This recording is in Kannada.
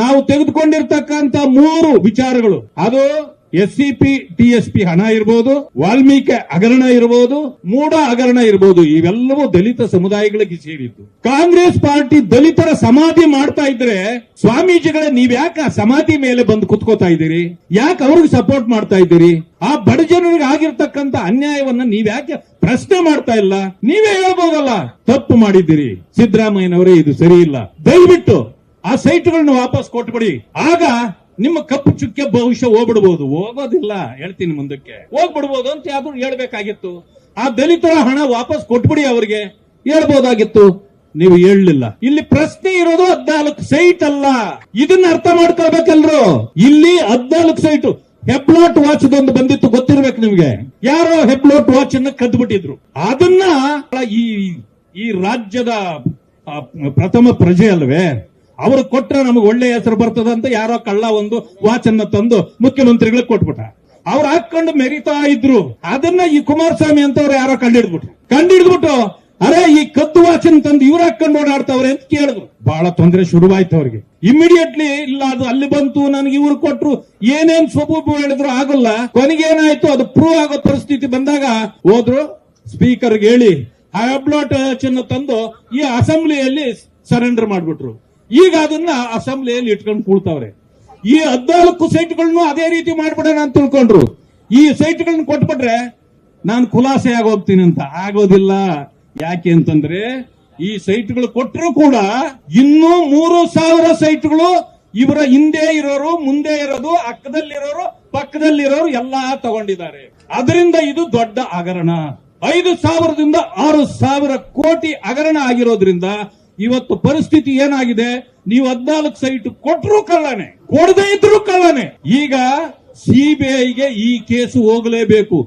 ನಾವು ತೆಗೆದುಕೊಂಡಿರ್ತಕ್ಕಂತ 3 ವಿಚಾರಗಳು, ಅದು SCP TSP ಹಣ ಇರಬಹುದು, ವಾಲ್ಮೀಕಿ ಹಗರಣ ಇರಬಹುದು, ಮೂಡ ಹಗರಣ ಇರಬಹುದು, ಇವೆಲ್ಲವೂ ದಲಿತ ಸಮುದಾಯಗಳಿಗೆ ಸೇರಿತ್ತು. ಕಾಂಗ್ರೆಸ್ ಪಾರ್ಟಿ ದಲಿತರ ಸಮಾಧಿ ಮಾಡ್ತಾ ಇದ್ರೆ ಸ್ವಾಮೀಜಿಗಳೇ ನೀವ್ಯಾಕೆ ಸಮಾಧಿ ಮೇಲೆ ಬಂದು ಕುತ್ಕೋತಾ ಇದ್ದೀರಿ? ಯಾಕೆ ಅವ್ರಿಗೆ ಸಪೋರ್ಟ್ ಮಾಡ್ತಾ ಇದ್ದೀರಿ? ಆ ಬಡ ಜನರಿಗೆ ಆಗಿರ್ತಕ್ಕಂಥ ಅನ್ಯಾಯವನ್ನ ನೀವ್ಯಾಕೆ ಪ್ರಶ್ನೆ ಮಾಡ್ತಾ ಇಲ್ಲ? ನೀವೇ ಹೇಳ್ಬೋದಲ್ಲ ತಪ್ಪು ಮಾಡಿದ್ದೀರಿ ಸಿದ್ದರಾಮಯ್ಯನವರೇ, ಇದು ಸರಿ ಇಲ್ಲ, ದಯವಿಟ್ಟು ಆ ಸೈಟ್ಗಳನ್ನ ವಾಪಸ್ ಕೊಟ್ಬಿಡಿ. ಆಗ ನಿಮ್ಮ ಕಪ್ಪು ಚುಕ್ಕೆ ಭವಿಷ್ಯ ಹೋಗ್ಬಿಡ್ಬೋದು. ಹೋಗೋದಿಲ್ಲ, ಹೇಳ್ತೀನಿ ಮುಂದಕ್ಕೆ, ಹೋಗ್ಬಿಡ್ಬೋದು ಅಂತ ಯಾವ್ದು ಹೇಳ್ಬೇಕಾಗಿತ್ತು. ಆ ದಲಿತರ ಹಣ ವಾಪಸ್ ಕೊಟ್ಬಿಡಿ ಅವ್ರಿಗೆ ಹೇಳ್ಬೋದಾಗಿತ್ತು, ನೀವು ಹೇಳಲಿಲ್ಲ. ಇಲ್ಲಿ ಪ್ರಶ್ನೆ ಇರೋದು 14 ಸೈಟ್ ಅಲ್ಲ, ಇದನ್ನ ಅರ್ಥ ಮಾಡ್ಕೊಳ್ಬೇಕಲ್ರು. ಇಲ್ಲಿ 14 ಸೈಟ್ ಹೆಬ್ಲಾಟ್ ವಾಚ್ ಒಂದು ಬಂದಿತ್ತು, ಗೊತ್ತಿರ್ಬೇಕು ನಿಮ್ಗೆ. ಯಾರೋ ಹೆಬ್ಲಾಟ್ ವಾಚ್ ಅನ್ನ ಕದ್ದು ಬಿಟ್ಟಿದ್ರು. ಅದನ್ನ ಈ ರಾಜ್ಯದ ಪ್ರಥಮ ಪ್ರಜೆ ಅಲ್ವೇ, ಅವರು ಕೊಟ್ರೆ ನಮಗೆ ಒಳ್ಳೆ ಹೆಸರು ಬರ್ತದಂತ ಯಾರೋ ಕಳ್ಳ ಒಂದು ವಾಚ್ ಅನ್ನ ತಂದು ಮುಖ್ಯಮಂತ್ರಿಗಳಿಗೆ ಕೊಟ್ಬಿಟ್ಟ. ಅವ್ರು ಹಾಕೊಂಡು ಮೆರಿತಾ ಇದ್ರು. ಅದನ್ನ ಈ ಕುಮಾರಸ್ವಾಮಿ ಅಂತವ್ರು ಯಾರೋ ಕಂಡಿಡ್ದ್ಬಿಟ್ಟು ಅರೆ ಈ ಕದ್ದು ವಾಚನ್ ತಂದು ಇವ್ರು ಹಾಕೊಂಡು ಓಡಾಡ್ತವ್ರೆ ಅಂತ ಕೇಳಿದ್ರು. ಬಹಳ ತೊಂದರೆ ಶುರುವಾಯ್ತು ಅವ್ರಿಗೆ. ಇಮಿಡಿಯೇಟ್ಲಿ ಇಲ್ಲ, ಅದು ಅಲ್ಲಿ ಬಂತು, ನನಗೆ ಇವ್ರು ಕೊಟ್ರು, ಏನೇನ್ ಸ್ವಭಾವ ಹೇಳಿದ್ರು ಆಗಲ್ಲ. ಕೊನೆಗೆ ಏನಾಯ್ತು, ಅದು ಪ್ರೂವ್ ಆಗೋ ಪರಿಸ್ಥಿತಿ ಬಂದಾಗ ಹೋದ್ರು ಸ್ಪೀಕರ್ಗೆ ಹೇಳಿ ಆ ಹೆಬ್ಲಾಟ್ ವಾಚ್ ಅನ್ನು ತಂದು ಈ ಅಸೆಂಬ್ಲಿಯಲ್ಲಿ ಸರೆಂಡರ್ ಮಾಡ್ಬಿಟ್ರು. ಈಗ ಅದನ್ನ ಅಸೆಂಬ್ಲಿಯಲ್ಲಿ ಇಟ್ಕೊಂಡು ಕೂಳ್ತಾವ್ರೆ. ಈ 14 ಸೈಟ್ಗಳನ್ನು ಅದೇ ರೀತಿ ಮಾಡ್ಬಿಡೋಣ ಅಂತ ತಿಳ್ಕೊಂಡ್ರು. ಈ ಸೈಟ್ಗಳನ್ನ ಕೊಟ್ಬಿಟ್ರೆ ನಾನು ಖುಲಾಸೆ ಆಗೋಗ್ತೀನಿ ಅಂತ. ಆಗೋದಿಲ್ಲ. ಯಾಕೆ ಅಂತಂದ್ರೆ ಈ ಸೈಟ್ಗಳು ಕೊಟ್ಟರು ಕೂಡ ಇನ್ನೂ 3,000 ಸೈಟ್ಗಳು ಇವರ ಹಿಂದೆ ಇರೋರು, ಮುಂದೆ ಇರೋದು, ಅಕ್ಕದಲ್ಲಿರೋರು, ಪಕ್ಕದಲ್ಲಿರೋರು ಎಲ್ಲಾ ತಗೊಂಡಿದ್ದಾರೆ. ಅದರಿಂದ ಇದು ದೊಡ್ಡ ಹಗರಣ. 5,000ದಿಂದ 6,000 ಕೋಟಿ ಹಗರಣ ಆಗಿರೋದ್ರಿಂದ ಇವತ್ತು ಪರಿಸ್ಥಿತಿ ಏನಾಗಿದೆ, ನೀವು 14 ಸೈಟ್ ಕೊಟ್ಟರು ಕಳ್ಳನೆ, ಕೊಡದೇ ಇದ್ರು ಕಳ್ಳನೆ. ಈಗ CBIಗೆ ಈ ಕೇಸು ಹೋಗಲೇಬೇಕು.